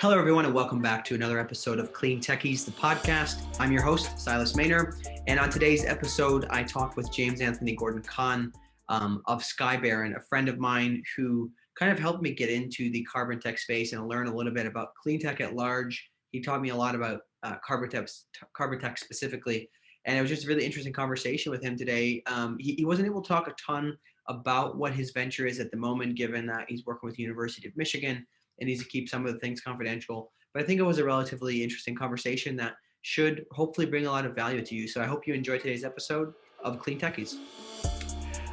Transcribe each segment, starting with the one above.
Hello, everyone, and welcome back to another episode of CleanTechies, the podcast. I'm your host, Silas Maynor, and on today's episode, I talked with James Anthony Gordon Kahn of SkyBaron, a friend of mine who kind of helped me get into the CarbonTech space and learn a little bit about clean tech at large. He taught me a lot about CarbonTech specifically, and it was just a really interesting conversation with him today. He wasn't able to talk a ton about what his venture is at the moment, given that he's working with the University of Michigan and needs to keep some of the things confidential. But I think it was a relatively interesting conversation that should hopefully bring a lot of value to you. So I hope you enjoy today's episode of CleanTechies.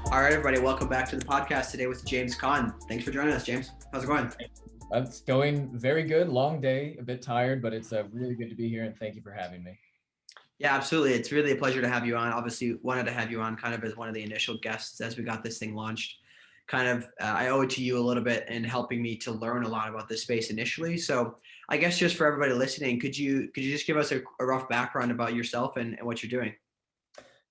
All right, everybody, welcome back to the podcast today with James Kahn. Thanks for joining us, James. How's it going? It's going very good. Long day, a bit tired, but it's really good to be here, and thank you for having me. Yeah, absolutely. It's really a pleasure to have you on. Obviously, wanted to have you on kind of as one of the initial guests as we got this thing launched. I owe it to you a little bit in helping me to learn a lot about this space initially. So I guess just for everybody listening, could you just give us a rough background about yourself and what you're doing?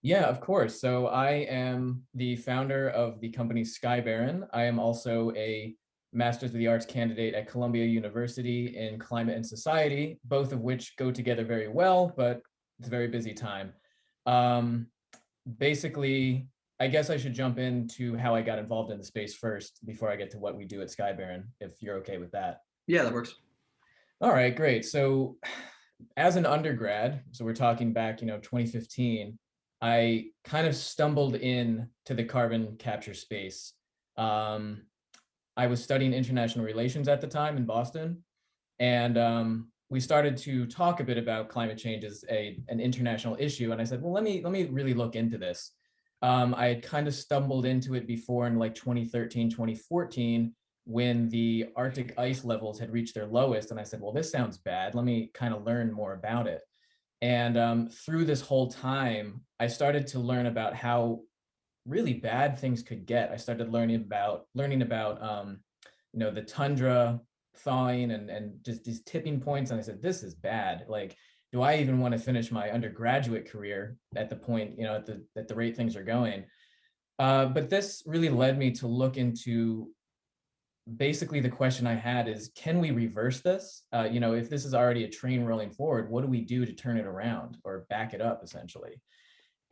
Yeah, of course. So I am the founder of the company SkyBaron. I am also a Master's of the Arts candidate at Columbia University in Climate and Society, both of which go together very well, but it's a very busy time. Basically, I guess I should jump into how I got involved in the space first before I get to what we do at SkyBaron, if you're okay with that. Yeah, that works. All right, great. So as an undergrad, so we're talking back, 2015, I kind of stumbled in to the carbon capture space. I was studying international relations at the time in Boston, and we started to talk a bit about climate change as an international issue. And I said, well, let me really look into this. I had kind of stumbled into it before in like 2013, 2014, when the Arctic ice levels had reached their lowest. And I said, well, this sounds bad. Let me kind of learn more about it. And through this whole time, I started to learn about how really bad things could get. I started learning about the tundra thawing and just these tipping points. And I said, this is bad. Like, do I even want to finish my undergraduate career at the point, at the rate things are going? But this really led me to look into basically the question I had is, can we reverse this? If this is already a train rolling forward, what do we do to turn it around or back it up essentially?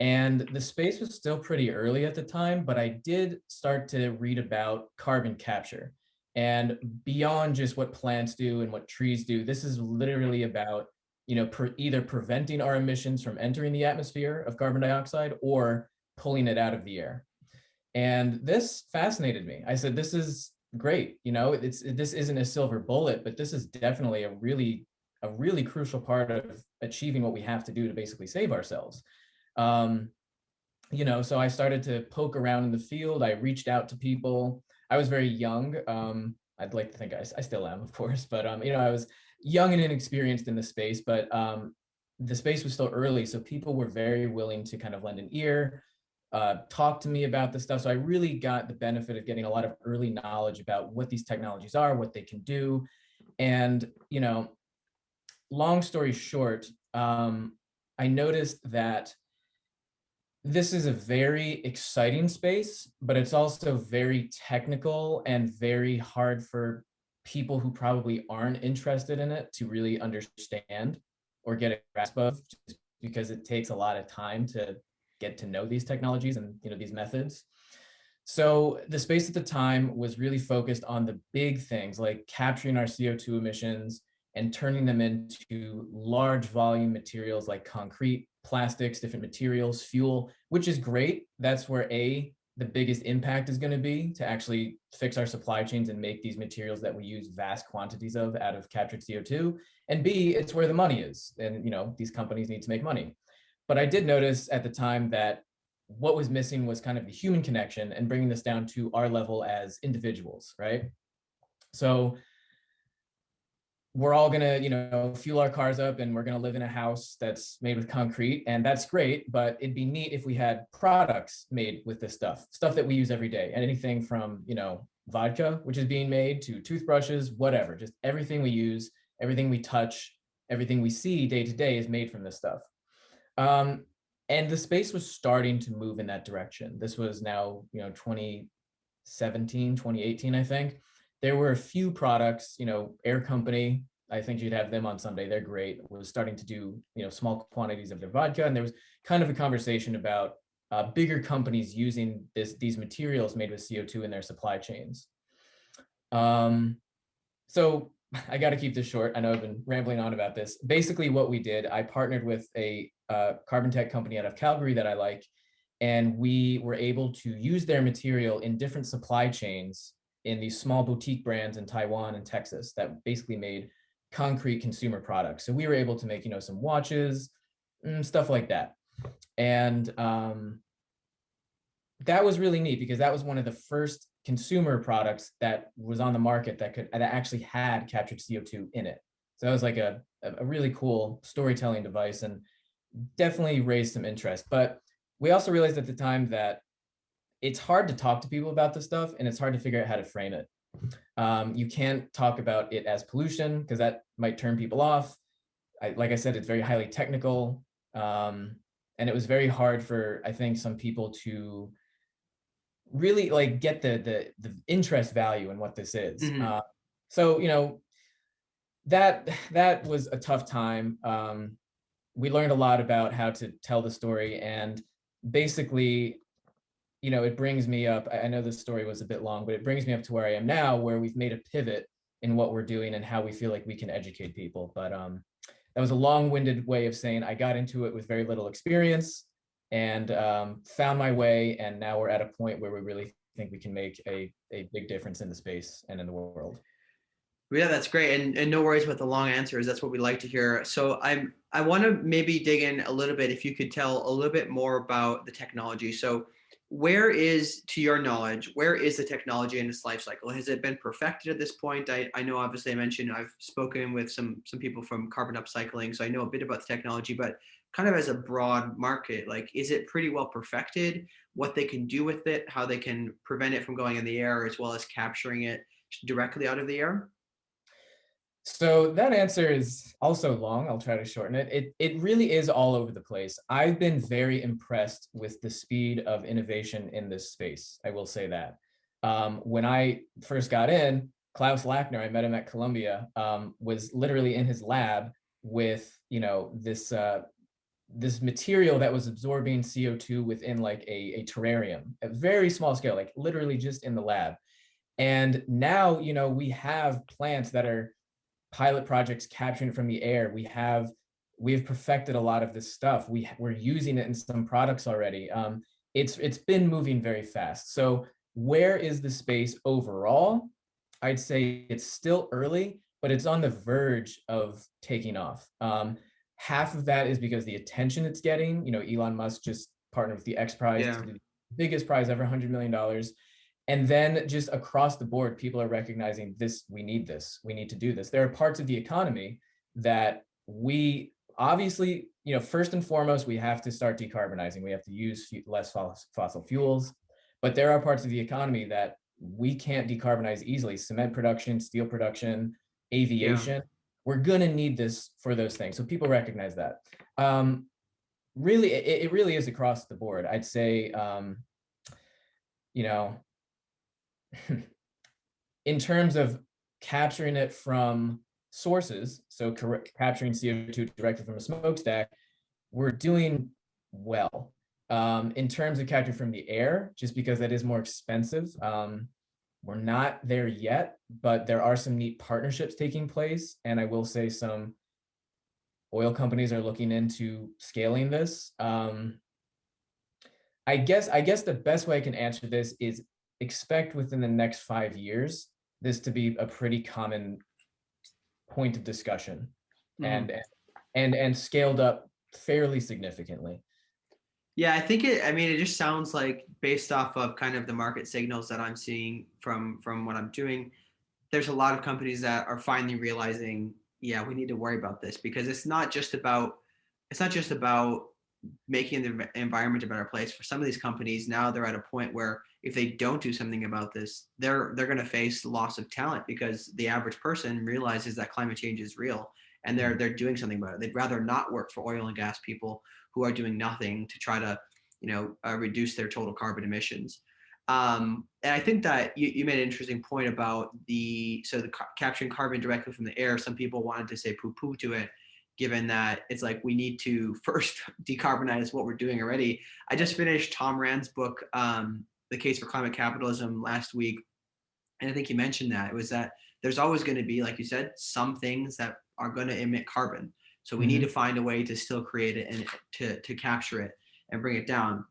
And the space was still pretty early at the time, but I did start to read about carbon capture. And beyond just what plants do and what trees do, this is literally about either preventing our emissions from entering the atmosphere of carbon dioxide or pulling it out of the air. And this fascinated me. I said, this is great. This isn't a silver bullet, but this is definitely a really crucial part of achieving what we have to do to basically save ourselves. So I started to poke around in the field. I reached out to people. I was very young. I'd like to think I still am, of course, but I was young and inexperienced in the space, but the space was still early. So people were very willing to kind of lend an ear, talk to me about this stuff. So I really got the benefit of getting a lot of early knowledge about what these technologies are, what they can do. And, long story short, I noticed that this is a very exciting space, but it's also very technical and very hard for people who probably aren't interested in it to really understand or get a grasp of, just because it takes a lot of time to get to know these technologies and these methods. So the space at the time was really focused on the big things like capturing our CO2 emissions and turning them into large volume materials like concrete, plastics, different materials, fuel, which is great. That's where the biggest impact is going to be, to actually fix our supply chains and make these materials that we use vast quantities of out of captured CO2. And B, it's where the money is. And, these companies need to make money. But I did notice at the time that what was missing was kind of the human connection and bringing this down to our level as individuals, right? So we're all going to, fuel our cars up and we're going to live in a house that's made with concrete, and that's great, but it'd be neat if we had products made with this stuff that we use every day. And anything from, vodka, which is being made, to toothbrushes, whatever, just everything we use, everything we touch, everything we see day to day is made from this stuff. And the space was starting to move in that direction. This was now, 2017, 2018, I think. There were a few products, Air Company, I think you'd have them on someday. They're great. Was starting to do, small quantities of their vodka, and there was kind of a conversation about bigger companies using these materials made with CO2 in their supply chains. So I got to keep this short. I know I've been rambling on about this. Basically, what we did, I partnered with a CarbonTech company out of Calgary that I like, and we were able to use their material in different supply chains in these small boutique brands in Taiwan and Texas that basically made concrete consumer products. So we were able to make, some watches, stuff like that. And that was really neat because that was one of the first consumer products that was on the market that actually had captured CO2 in it. So that was like a really cool storytelling device and definitely raised some interest. But we also realized at the time that it's hard to talk to people about this stuff and it's hard to figure out how to frame it. You can't talk about it as pollution because that might turn people off. Like I said, it's very highly technical. And it was very hard for, I think, some people to really like get the interest value in what this is. Mm-hmm. So that was a tough time. We learned a lot about how to tell the story, and basically, it brings me up. I know this story was a bit long, but it brings me up to where I am now, where we've made a pivot in what we're doing and how we feel like we can educate people. But that was a long-winded way of saying I got into it with very little experience and found my way, and now we're at a point where we really think we can make a big difference in the space and in the world. Yeah, that's great. And no worries about the long answers. That's what we like to hear. So I want to maybe dig in a little bit, if you could tell a little bit more about the technology. So to your knowledge, where is the technology in its life cycle? Has it been perfected at this point? I know obviously I mentioned I've spoken with some people from carbon upcycling, so I know a bit about the technology, but kind of as a broad market, like, is it pretty well perfected? What they can do with it, how they can prevent it from going in the air, as well as capturing it directly out of the air? So that answer is also long. I'll try to shorten it. It really is all over the place. I've been very impressed with the speed of innovation in this space. I will say that. When I first got in, Klaus Lackner, I met him at Columbia, was literally in his lab with this material that was absorbing CO2 within like a terrarium, a very small scale, like literally just in the lab. And now, we have plants that are pilot projects capturing it from the air. We've perfected a lot of this stuff. We're using it in some products already. It's been moving very fast. So where is the space overall? I'd say it's still early, but it's on the verge of taking off. Half of that is because the attention it's getting. Elon Musk just partnered with the X Prize Yeah. to do the biggest prize ever, $100 million. And then just across the board, people are recognizing this, we need to do this. There are parts of the economy that we obviously, first and foremost, we have to start decarbonizing. We have to use less fossil fuels, but there are parts of the economy that we can't decarbonize easily. Cement production, steel production, aviation. Yeah. We're gonna need this for those things. So people recognize that. Really, it really is across the board. I'd say, in terms of capturing it from sources, so capturing CO2 directly from a smokestack, we're doing well. In terms of capturing from the air, just because that is more expensive, we're not there yet, but there are some neat partnerships taking place. And I will say some oil companies are looking into scaling this. I guess the best way I can answer this is expect within the next 5 years this to be a pretty common point of discussion, and scaled up fairly significantly. Yeah, I think it just sounds like, based off of kind of the market signals that I'm seeing from what I'm doing, there's a lot of companies that are finally realizing, yeah, we need to worry about this, because it's not just about making the environment a better place. For some of these companies now, they're at a point where if they don't do something about this, they're going to face loss of talent, because the average person realizes that climate change is real, and they're doing something about it. They'd rather not work for oil and gas people who are doing nothing to try to reduce their total carbon emissions. And I think that you made an interesting point about capturing carbon directly from the air. Some people wanted to say poo poo to it, given that it's like we need to first decarbonize what we're doing already. I just finished Tom Rand's book, The Case for Climate Capitalism, last week. And I think you mentioned that it was that there's always going to be, like you said, some things that are going to emit carbon. So we need to find a way to still create it and to capture it and bring it down.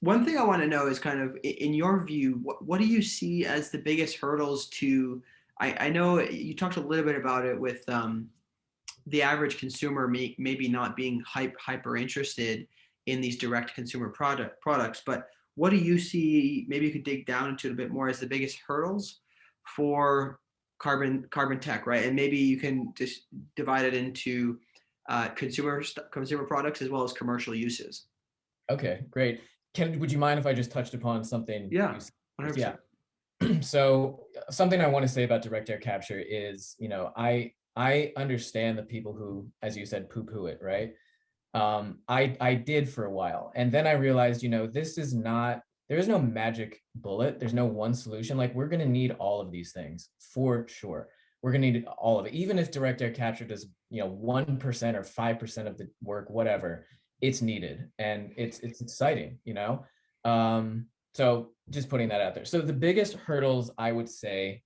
One thing I want to know is kind of in your view, what do you see as the biggest hurdles to, I know you talked a little bit about it with the average consumer maybe not being hyper interested in these direct consumer products, but what do you see, maybe you could dig down into it a bit more, as the biggest hurdles for carbon tech, right? And maybe you can just divide it into consumer products as well as commercial uses. Okay, great. Would you mind if I just touched upon something? Yeah, You 100%. Yeah. So something I want to say about direct air capture is, I understand the people who, as you said, poo-poo it, right? I did for a while. And then I realized, there is no magic bullet. There's no one solution. Like, we're going to need all of these things for sure. We're going to need all of it. Even if direct air capture does, 1% or 5% of the work, whatever, it's needed. And it's exciting, so just putting that out there. So the biggest hurdles, I would say,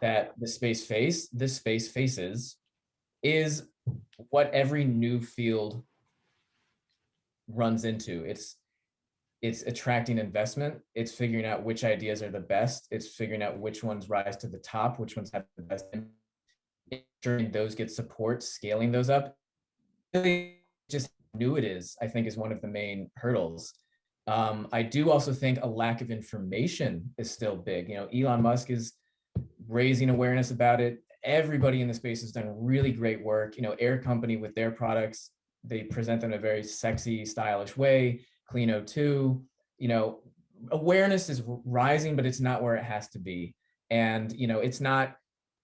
that this space faces is what every new field runs into. It's attracting investment. It's figuring out which ideas are the best. It's figuring out which ones rise to the top, which ones have the best, ensuring those get support, scaling those up. Really, just how new it is, I think, is one of the main hurdles. I do also think a lack of information is still big. Elon Musk is raising awareness about it. Everybody in the space has done really great work. Air Company with their products, they present them in a very sexy, stylish way. Clean O2, awareness is rising, but it's not where it has to be. And, it's not,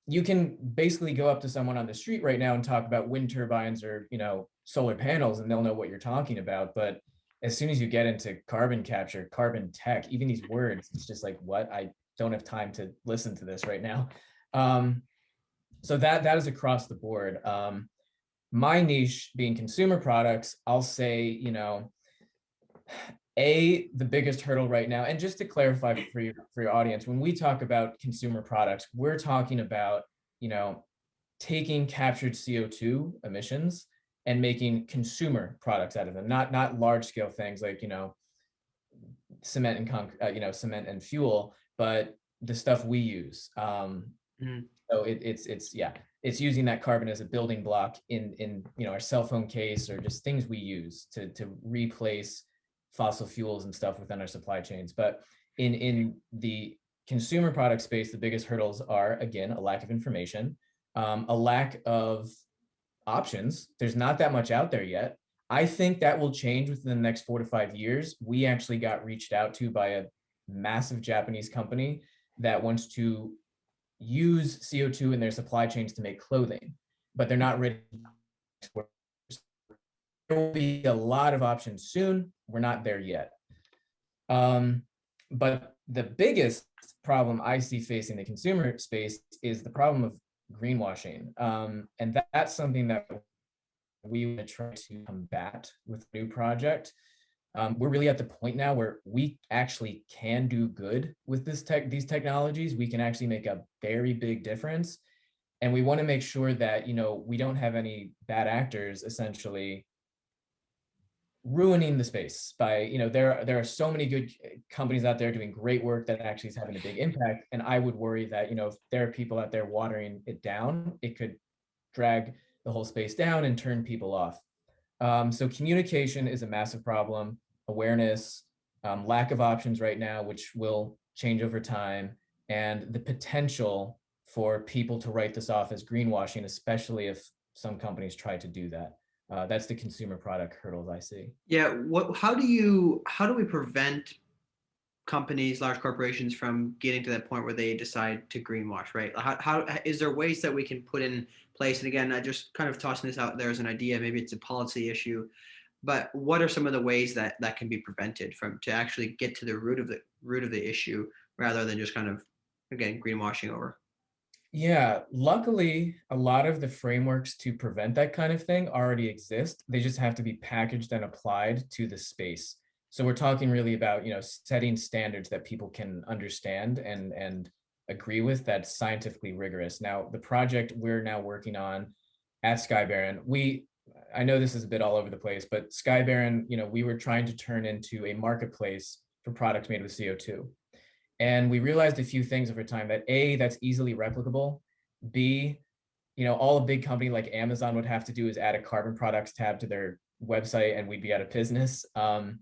you can basically go up to someone on the street right now and talk about wind turbines or, solar panels, and they'll know what you're talking about. But as soon as you get into carbon capture, carbon tech, even these words, it's just like, what? I don't have time to listen to this right now. So that is across the board. My niche being consumer products, I'll say, the biggest hurdle right now, and just to clarify for your audience, when we talk about consumer products, we're talking about, taking captured CO2 emissions and making consumer products out of them, not large scale things like, cement and cement and fuel, but the stuff we use. So it's using that carbon as a building block in our cell phone case, or just things we use to replace fossil fuels and stuff within our supply chains. But in the consumer product space, the biggest hurdles are, again, a lack of information, a lack of options. There's not that much out there yet. I think that will change within the next 4 to 5 years. We actually got reached out to by a massive Japanese company that wants to use CO2 in their supply chains to make clothing, but they're not ready. There will be a lot of options soon. We're not there yet. But the biggest problem I see facing the consumer space is the problem of greenwashing. And that's something that we want to try to combat with a new project. We're really at the point now where we actually can do good with these technologies. We can actually make a very big difference. And we want to make sure that, we don't have any bad actors essentially ruining the space by, there are so many good companies out there doing great work that actually is having a big impact. And I would worry that, if there are people out there watering it down, it could drag the whole space down and turn people off. So communication is a massive problem, awareness, lack of options right now, which will change over time, and the potential for people to write this off as greenwashing, especially if some companies try to do that. That's the consumer product hurdles I see. Yeah. How do we prevent companies, large corporations, from getting to that point where they decide to greenwash, right? How is there ways that we can put in place? And again, I just kind of tossing this out there as an idea, maybe it's a policy issue, but what are some of the ways that that can be prevented from to actually get to the root of the issue rather than just kind of again greenwashing over? Yeah, luckily, a lot of the frameworks to prevent that kind of thing already exist. They just have to be packaged and applied to the space. So we're talking really about, setting standards that people can understand and agree with, that's scientifically rigorous. Now, the project we're now working on at SkyBaron, I know this is a bit all over the place, but SkyBaron, we were trying to turn into a marketplace for products made with CO2. And we realized a few things over time that A, that's easily replicable. B, all a big company like Amazon would have to do is add a carbon products tab to their website and we'd be out of business. And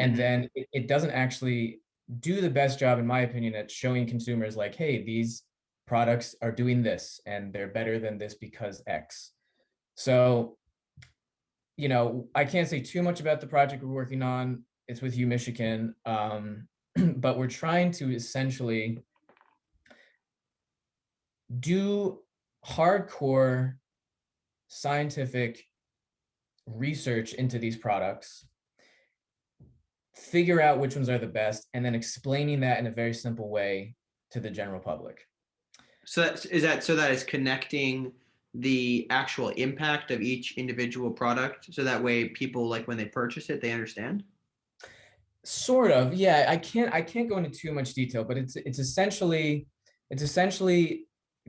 Mhm. then it doesn't actually do the best job, in my opinion, at showing consumers like, hey, these products are doing this and they're better than this because X. So, I can't say too much about the project we're working on. It's with U Michigan. But we're trying to essentially do hardcore scientific research into these products, figure out which ones are the best, and then explaining that in a very simple way to the general public. So is that so that it's connecting the actual impact of each individual product so that way people like when they purchase it they understand? Sort of, yeah. I can't go into too much detail, but it's essentially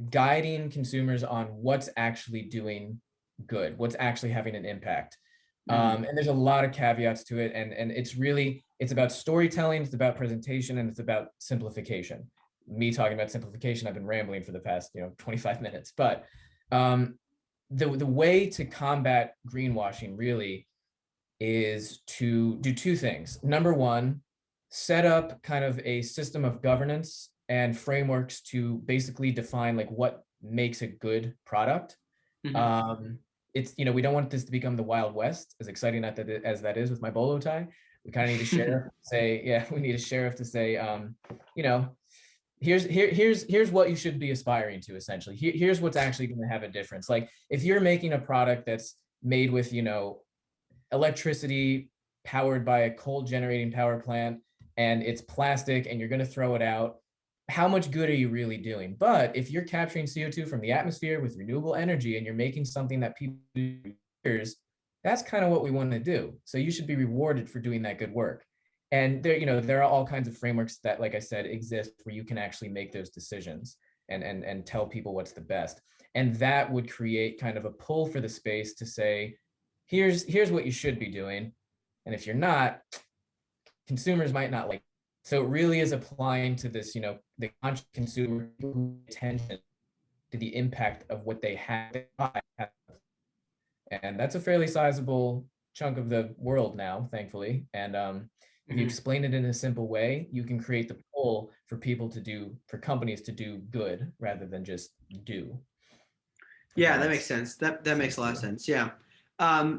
guiding consumers on what's actually doing good, what's actually having an impact. Mhm. And there's a lot of caveats to it, and it's about storytelling, it's about presentation, and it's about simplification. Me talking about simplification, I've been rambling for the past 25 minutes, but um, the way to combat greenwashing really is to do two things. Number one, set up kind of a system of governance and frameworks to basically define like what makes a good product. Mhm. Um, we don't want this to become the Wild West, as exciting as that is with my bolo tie. We kind of need a sheriff to say, yeah, we need a sheriff to say, you know, here's what you should be aspiring to. Essentially, here's what's actually going to have a difference. Like if you're making a product that's made with electricity powered by a coal generating power plant and it's plastic and you're going to throw it out, how much good are you really doing? But if you're capturing CO2 from the atmosphere with renewable energy and you're making something that people use, that's kind of what we want to do. So you should be rewarded for doing that good work. And there are all kinds of frameworks that, like I said, exist where you can actually make those decisions and tell people what's the best. And that would create kind of a pull for the space to say, here's what you should be doing. And if you're not, consumers might not like it. So it really is applying to this, the conscious consumer attention to the impact of what they have. And that's a fairly sizable chunk of the world now, thankfully. And if you Mhm. explain it in a simple way, you can create the pull for for companies to do good rather than just do. If Yeah, that that makes makes sense. That makes sense a to lot of you. sense. Yeah.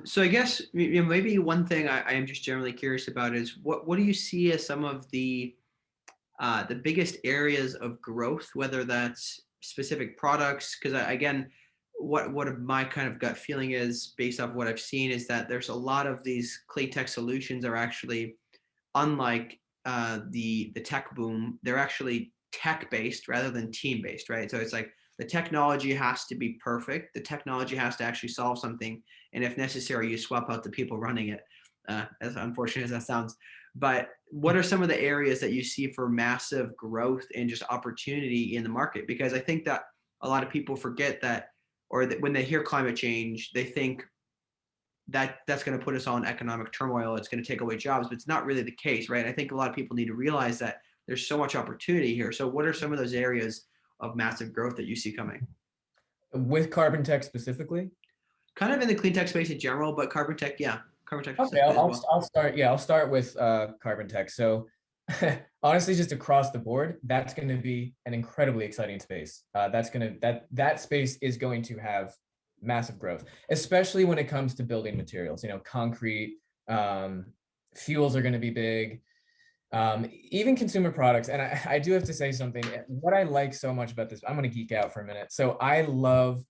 So I guess maybe one thing I am just generally curious about is what do you see as some of the biggest areas of growth, whether that's specific products? Because again, what my kind of gut feeling is based off what I've seen is that there's a lot of these clean tech solutions are actually unlike the tech boom. They're actually tech based rather than team based, right? So it's like the technology has to be perfect. The technology has to actually solve something, and if necessary, you swap out the people running it. As unfortunate as that sounds, but what are some of the areas that you see for massive growth and just opportunity in the market? Because I think that a lot of people forget that, or that when they hear climate change, they think that that's going to put us all in economic turmoil. It's going to take away jobs, but it's not really the case, right? I think a lot of people need to realize that there's so much opportunity here. So, what are some of those areas of massive growth that you see coming? With CarbonTech specifically. Kind of in the clean tech space in general, but carbon tech, yeah, carbon tech Okay, specifically as well. I'll start. Yeah, I'll start with CarbonTech. So honestly, just across the board, that's going to be an incredibly exciting space. That space is going to have massive growth, especially when it comes to building materials. Concrete, um, fuels are going to be big. Even consumer products. And I do have to say something. What I like so much about this, I'm going to geek out for a minute. So I love,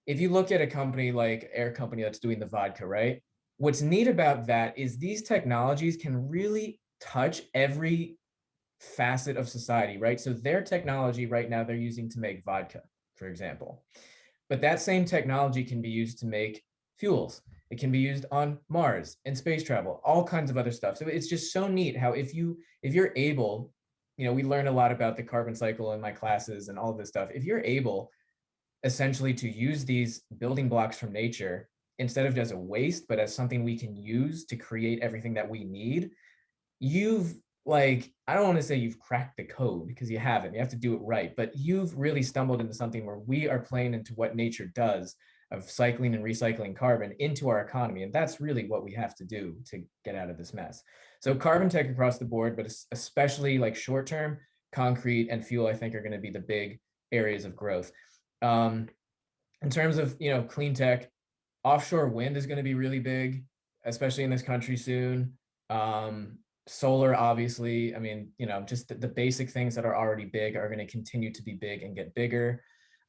if you look at a company like Air Company that's doing the vodka, right? what's neat about that is these technologies can really touch every facet of society, right? So their technology right now they're using to make vodka, for example. But that same technology can be used to make fuels. It can be used on Mars and space travel, all kinds of other stuff. So it's just so neat how if you're able, we learn a lot about the carbon cycle in my classes and all of this stuff. If you're able essentially to use these building blocks from nature instead of as a waste, but as something we can use to create everything that we need, you've I don't want to say you've cracked the code because you haven't. You have to do it right, but you've really stumbled into something where we are playing into what nature does of cycling and recycling carbon into our economy. And that's really what we have to do to get out of this mess. So carbon tech across the board, but especially like short term, concrete and fuel, I think are going to be the big areas of growth. In terms of, clean tech, offshore wind is going to be really big, especially in this country soon. Solar, obviously, I mean, just the basic things that are already big are going to continue to be big and get bigger.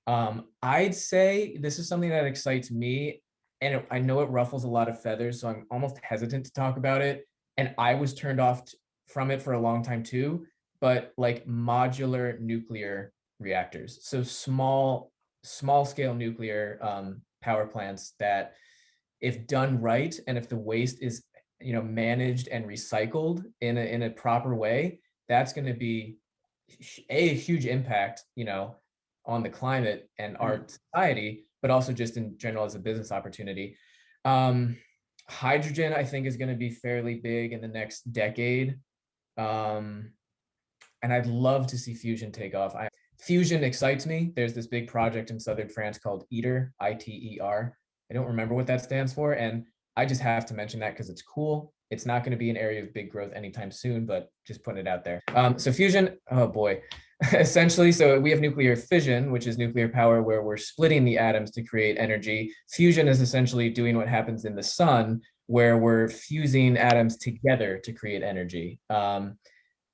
I'd say this is something that excites me, and I know it ruffles a lot of feathers, so I'm almost hesitant to talk about it. And I was turned off from it for a long time too, but like modular nuclear reactors. So small scale nuclear power plants that, if done right, and if the waste is managed and recycled in a proper way, that's going to be a huge impact on the climate and our society, but also just in general as a business opportunity. Hydrogen, I think, is going to be fairly big in the next decade, and I'd love to see fusion take off. Fusion excites me. There's this big project in southern France called ITER, ITER. I don't remember what that stands for, and I just have to mention that because it's cool. It's not going to be an area of big growth anytime soon, but just putting it out there. So fusion, oh boy, essentially, so we have nuclear fission, which is nuclear power where we're splitting the atoms to create energy. Fusion is essentially doing what happens in the sun, where we're fusing atoms together to create energy.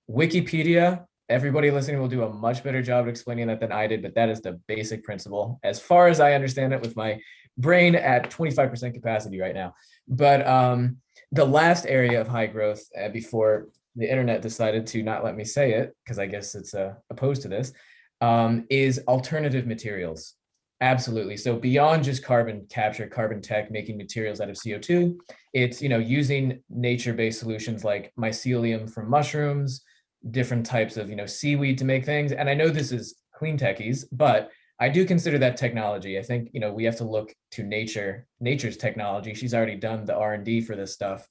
Wikipedia, everybody listening will do a much better job of explaining that than I did, but that is the basic principle, as far as I understand it, with my brain at 25% capacity right now. But the last area of high growth, before the internet decided to not let me say it, because I guess it's opposed to this, is alternative materials. Absolutely. So beyond just carbon capture, carbon tech, making materials out of CO2, it's using nature-based solutions like mycelium from mushrooms, different types of seaweed to make things. And I know this is CleanTechies, but I do consider that technology. I think we have to look to nature's technology. She's already done the R&D for this stuff.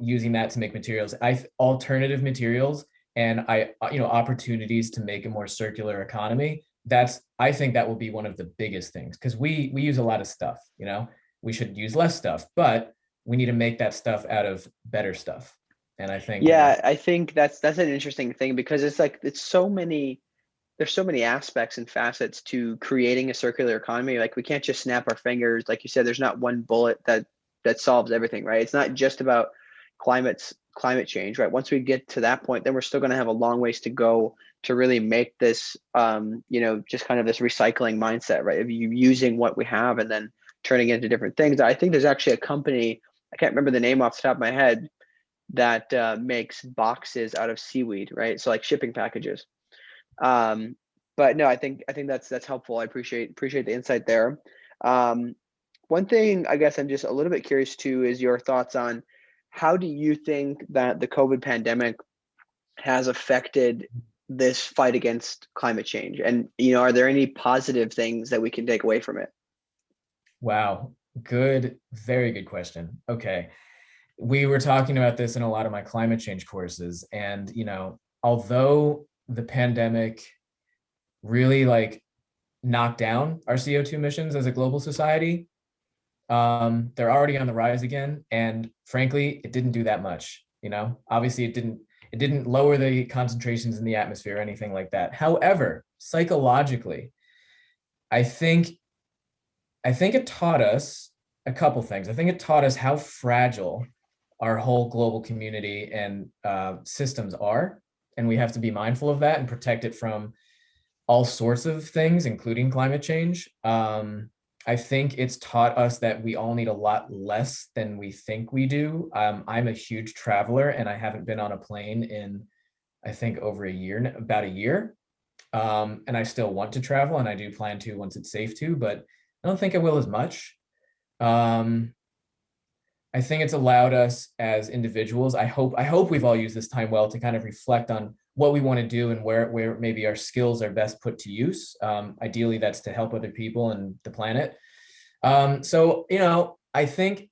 Using that to make materials, alternative materials, and opportunities to make a more circular economy. I think that will be one of the biggest things, because we use a lot of stuff. We should use less stuff, but we need to make that stuff out of better stuff. And I think I think that's an interesting thing, because there's so many aspects and facets to creating a circular economy. Like, we can't just snap our fingers. Like you said, there's not one bullet that solves everything, right? It's not just about climate change, right? Once we get to that point, then we're still going to have a long ways to go to really make this just kind of this recycling mindset, right? Of you using what we have and then turning it into different things. I think there's actually a company, I can't remember the name off the top of my head, that makes boxes out of seaweed, right? So like shipping packages. But no, I think that's helpful. I appreciate the insight there. One thing I guess I'm just a little bit curious too is your thoughts on how do you think that the COVID pandemic has affected this fight against climate change? And are there any positive things that we can take away from it? Wow, very good question. Okay. We were talking about this in a lot of my climate change courses, and although the pandemic really knocked down our CO2 emissions as a global society, they're already on the rise again, and frankly, it didn't do that much. Obviously, it didn't lower the concentrations in the atmosphere or anything like that. However, psychologically, I think it taught us a couple things. I think it taught us how fragile our whole global community and systems are, and we have to be mindful of that and protect it from all sorts of things, including climate change. I think it's taught us that we all need a lot less than we think we do. I'm a huge traveler, and I haven't been on a plane in, I think, over a year, about a year. And I still want to travel, and I do plan to once it's safe to, but I don't think I will as much. Um, I think it's allowed us as individuals. I hope we've all used this time well to kind of reflect on what we want to do and where maybe our skills are best put to use. Ideally, that's to help other people and the planet. So, I think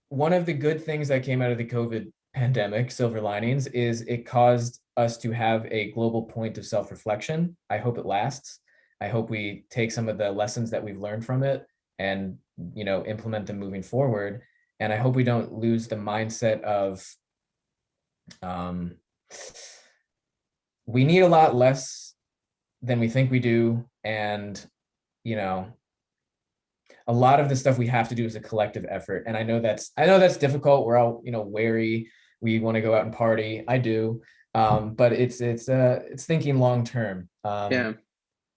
one of the good things that came out of the COVID pandemic, silver linings, is it caused us to have a global point of self-reflection. I hope it lasts. I hope we take some of the lessons that we've learned from it and, implement them moving forward. And I hope we don't lose the mindset of um, we need a lot less than we think we do. And, you know, a lot of the stuff we have to do is a collective effort. And I know that's difficult. We're all, wary. We want to go out and party. I do. But it's thinking long term. Yeah.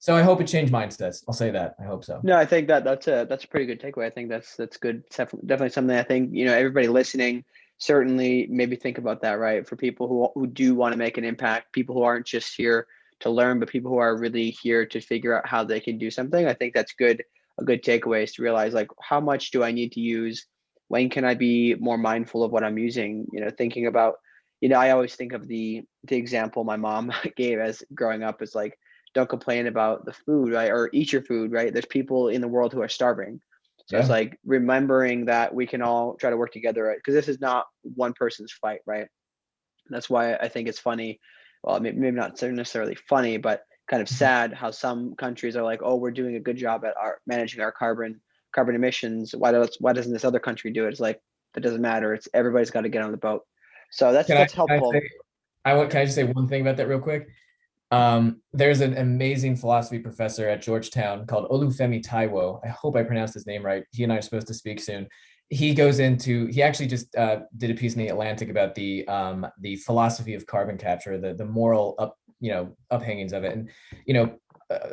So I hope it changed mindsets. I'll say that. I hope so. No, I think that's a pretty good takeaway. I think that's good. It's definitely something I think, everybody listening certainly maybe think about that, right? For people who do want to make an impact, people who aren't just here to learn, but people who are really here to figure out how they can do something. I think that's good. A good takeaway is to realize, like, how much do I need to use? When can I be more mindful of what I'm using? Thinking about, I always think of the example my mom gave as growing up is like, don't complain about the food, right? Or eat your food, right? There's people in the world who are starving. So Yeah. it's like remembering that we can all try to work together, right? Because this is not one person's fight, right? And that's why I think it's funny. Well, maybe not necessarily funny, but kind of sad how some countries are like, oh, we're doing a good job at managing our carbon emissions. Why doesn't this other country do it? It's like, it doesn't matter. It's everybody's got to get on the boat. So that's helpful. Can I just say one thing about that real quick? There's an amazing philosophy professor at Georgetown called Olufemi Taiwo. I hope I pronounced his name right. He and I are supposed to speak soon. He actually just did a piece in the Atlantic about the philosophy of carbon capture, the moral uphangings of it. And,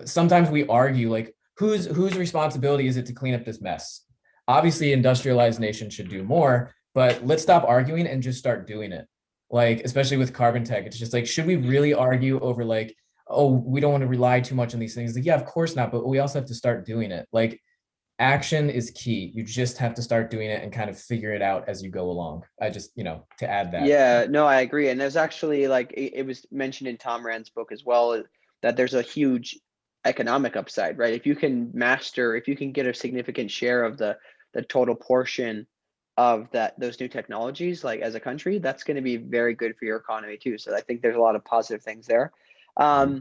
sometimes we argue, like, whose responsibility is it to clean up this mess? Obviously, industrialized nations should do more, but let's stop arguing and just start doing it. Like, especially with CarbonTech, it's just like, should we really argue over, like, oh, we don't want to rely too much on these things? Like, yeah, of course not, but we also have to start doing it. Like, action is key. You just have to start doing it and kind of figure it out as you go along. I just, to add that. Yeah, no, I agree. And there's actually, like, it was mentioned in Tom Rand's book as well, that there's a huge economic upside, right? If you can get a significant share of the total portion of those new technologies, like, as a country, that's going to be very good for your economy too. So I think there's a lot of positive things there. I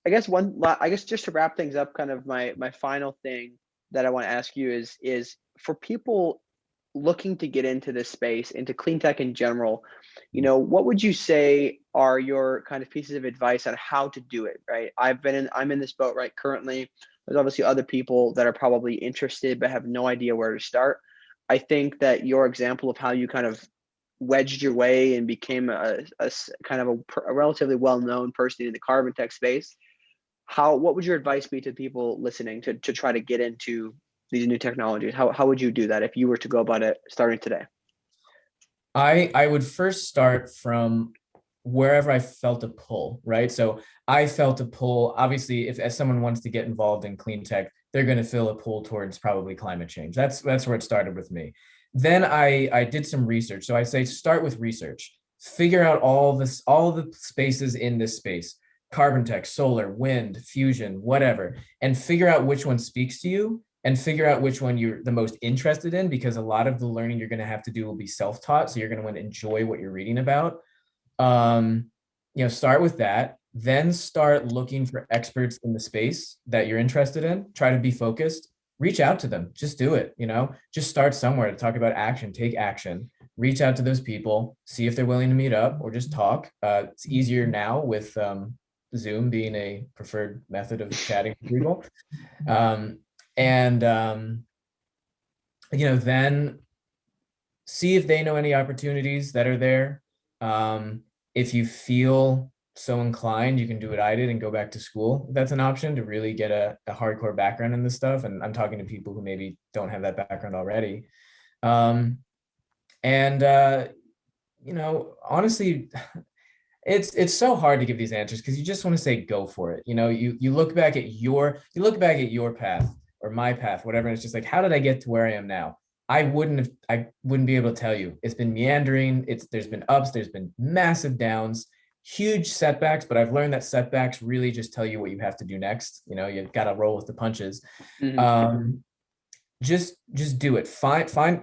guess just to wrap things up, kind of my final thing that I want to ask you is for people looking to get into this space, into clean tech in general, what would you say are your kind of pieces of advice on how to do it, right? I'm in this boat right currently. There's obviously other people that are probably interested but have no idea where to start. I think that your example of how you kind of wedged your way and became a kind of a relatively well-known person in the carbon tech space, what would your advice be to people listening to try to get into these new technologies? How would you do that if you were to go about it starting today? I would first start from wherever I felt a pull, right? So I felt a pull, obviously, as someone wants to get involved in clean tech, they're going to feel a pull towards probably climate change. That's where it started with me. Then I did some research. So I say start with research. Figure out all the spaces in this space: carbon tech, solar, wind, fusion, whatever, and figure out which one speaks to you and figure out which one you're the most interested in, because a lot of the learning you're going to have to do will be self-taught. So you're going to want to enjoy what you're reading about. Start with that, then start looking for experts in the space that you're interested in. Try to be focused, reach out to them, just do it, just start somewhere to talk about action, take action, reach out to those people, see if they're willing to meet up or just talk. It's easier now with Zoom being a preferred method of chatting with people. Then see if they know any opportunities that are there. If you feel so inclined, you can do what I did and go back to school. That's an option to really get a hardcore background in this stuff. And I'm talking to people who maybe don't have that background already. Um, and honestly, it's so hard to give these answers because you just want to say go for it. You look back at your path or my path, whatever, and it's just like, how did I get to where I am now? I wouldn't be able to tell you. It's been meandering. There's been ups, there's been massive downs, huge setbacks, but I've learned that setbacks really just tell you what you have to do next. You've got to roll with the punches. Mm-hmm. Just do it.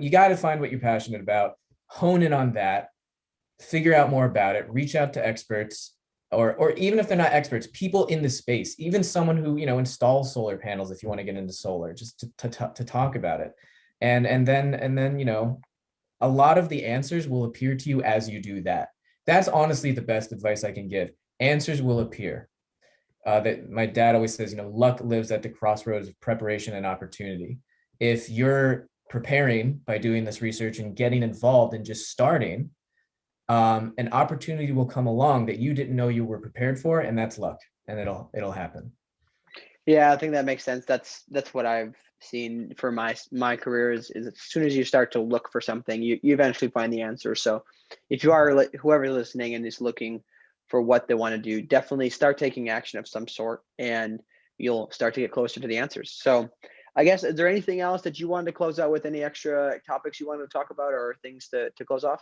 You got to find what you're passionate about, hone in on that, figure out more about it, reach out to experts, or even if they're not experts, people in the space, even someone who installs solar panels, if you want to get into solar, just to talk about it. And then a lot of the answers will appear to you as you do that. That's honestly the best advice I can give. Answers will appear. That my dad always says, luck lives at the crossroads of preparation and opportunity. If you're preparing by doing this research and getting involved and just starting, an opportunity will come along that you didn't know you were prepared for, and that's luck, and it'll happen. Yeah, I think that makes sense. That's what I've seen for my career is as soon as you start to look for something, you eventually find the answer. So if you are whoever listening and is looking for what they want to do, definitely start taking action of some sort, and you'll start to get closer to the answers. So I guess, is there anything else that you wanted to close out with, any extra topics you wanted to talk about or things to close off?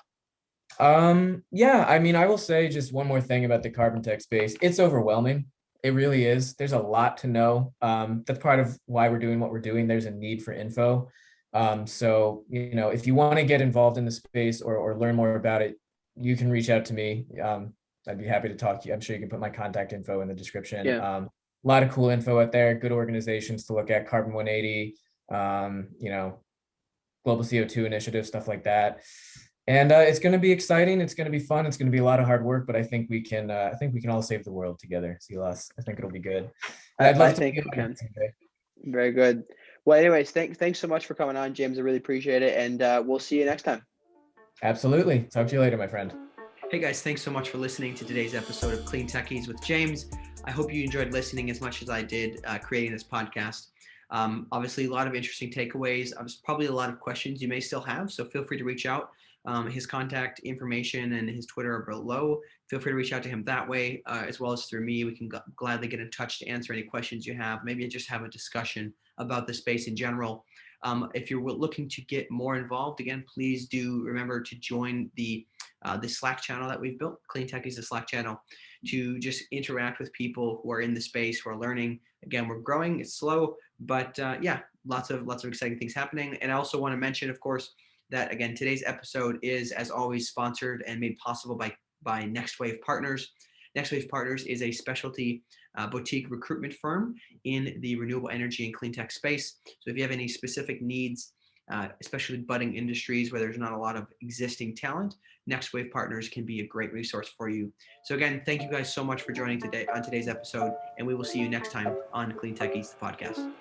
Yeah, I mean, I will say just one more thing about the CarbonTech space. It's overwhelming. It really is. There's a lot to know. That's part of why we're doing what we're doing. There's a need for info. So, if you want to get involved in the space or learn more about it, you can reach out to me. I'd be happy to talk to you. I'm sure you can put my contact info in the description. Yeah. A lot of cool info out there, good organizations to look at, Carbon 180, Global CO2 Initiative, stuff like that. And it's going to be exciting. It's going to be fun. It's going to be a lot of hard work, but I think we can. I think we can all save the world together, Silas. I think it'll be good. I think we can. Very good. Well, anyways, thanks so much for coming on, James. I really appreciate it, and we'll see you next time. Absolutely. Talk to you later, my friend. Hey guys, thanks so much for listening to today's episode of Clean Techies with James. I hope you enjoyed listening as much as I did creating this podcast. Obviously, a lot of interesting takeaways. Probably a lot of questions you may still have, so feel free to reach out. His contact information and his Twitter are below. Feel free to reach out to him that way, as well as through me. We can gladly get in touch to answer any questions you have. Maybe just have a discussion about the space in general. If you're looking to get more involved, again, please do remember to join the Slack channel that we've built. CleanTechies, the Slack channel, to just interact with people who are in the space, who are learning. Again, we're growing. It's slow, but yeah, lots of exciting things happening. And I also want to mention, of course, that again, today's episode is, as always, sponsored and made possible by Next Wave Partners. Next Wave Partners is a specialty boutique recruitment firm in the renewable energy and clean tech space. So if you have any specific needs, especially budding industries where there's not a lot of existing talent, Next Wave Partners can be a great resource for you. So again, thank you guys so much for joining today on today's episode, and we will see you next time on Clean Techies, the podcast.